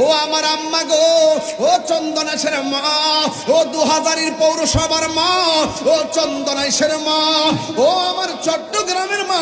ও আমার আম্মা গো, ও চন্দনেশের মা, ও 2000-এর পৌরসভার মা, ও চন্দনেশের মা, ও আমার চট্টগ্রামের মা,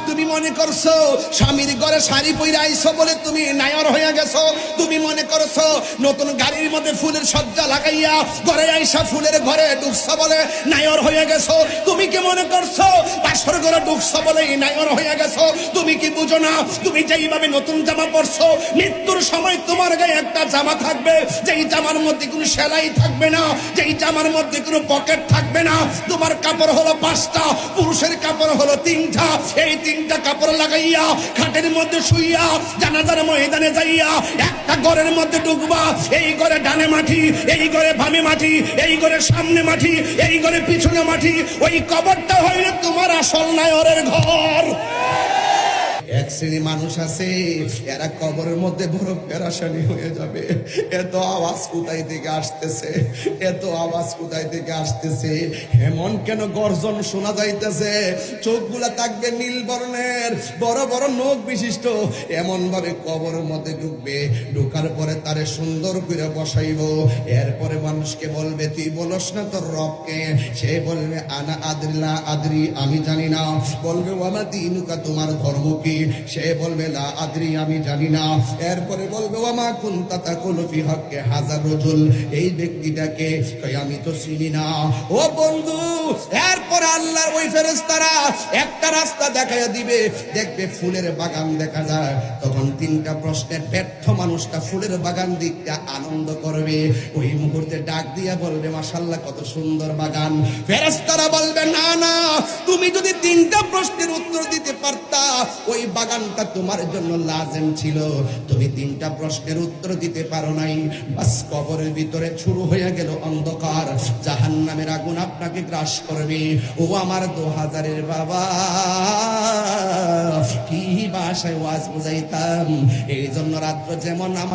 তুমি মনে করছো স্বামীর ঘরে শাড়ি পরে আইছো বলে তুমি নায়র হয়ে গেছো? তুমি মনে করছো নতুন গাড়ির মধ্যে ফুলের সজ্জা লাগাইয়া ঘরে আইসা ফুলের ঘরে ঢুকছো বলে নায়র হয়ে গেছো? তুমি কি মনে করছো বাসর ঘরে ঢুকছো বলে নায়র হয়ে গেছো? তুমি কি বুঝো না তুমি যেইভাবে নতুন জামা পরছো, মৃত্যুর সময় তোমার গায়ে একটা জামা থাকবে, যেই জামার মধ্যে কোনো সেলাই থাকবে না, যেই জামার মধ্যে কোনো পকেট থাকবে না। তোমার কাপড় হলো 5টা, পুরুষের কাপড় হলো 3টা। এই 3টা কাপড় লাগাইয়া খাটের মধ্যে শুইয়া জানাজার ময়দানে যাইয়া একটা ঘরের মধ্যে ঢুকবা। এই ঘরে ডানে মাটি, এই ঘরে বামে মাটি, এই ঘরে সামনে মাটি, এই ঘরে পিছনে মাটি। ওই কবরটা হইলে তোমার আসল নায়রের ঘর। এক শ্রেণী মানুষ আছে, এরা কবরের মধ্যে বড় পেরেশানি হয়ে যাবে। এত আওয়াজ কোথায় থেকে আসতেছে, এত আওয়াজ কোথায় থেকে আসতেছে, এমন কেন গর্জন শোনা যাইতেছে? চোখগুলা থাকবে নীল বর্ণের, বড় বড় নখ বিশিষ্ট। এমন ভাবে কবরের মধ্যে ঢুকবে, ঢুকার পরে তারে সুন্দর করে বসাইব। এরপরে মানুষকে বলবে তুই বলস না তোর রবকে? সে বলবে আনা আদ্রিলা আদ্রি, আমি জানি না। বলবে ওয়ামা দিনুকা, তোমার ধর্ম কি? সে বলবে লা আদ্রি, আমি জানি না। এরপরে বলবে ওয়ামা কুনতা তাকুলু ফি হাক্কি হাযার রাজুল, এই ব্যক্তিটাকে কই আমি তো চিনি না। ও বন্ধু, এরপর আল্লাহর ওই ফেরেশতারা একটা রাস্তা দেখাইয়া দিবে, দেখবে ফুলের বাগান দেখা যায়। তখন 3টা প্রশ্নের ব্যর্থ মানুষটা ফুলের বাগান দিকটা আনন্দ করবে। ওই মুহূর্তে ডাক দিয়া বলবে মাশাআল্লাহ, কত সুন্দর বাগান। ফেরেশতারা বলবে না না, তুমি যদি 3টা প্রশ্নের উত্তর দিতে পারতা, ওই বাগানটা তোমার জন্য লাজেম ছিল। তুমি 3টা প্রশ্নের উত্তর দিতে পারো নাই। বাস কবরের ভিতরে শুরু হয়ে গেল অন্ধকার, জাহান্নামের আগুন আপনাকে গ্রাস করবে। ও আমার 2000-এর বাবা, কি ভাষায় ওয়াজ বুঝাইতাম। এই জন্য রাত্র যেমন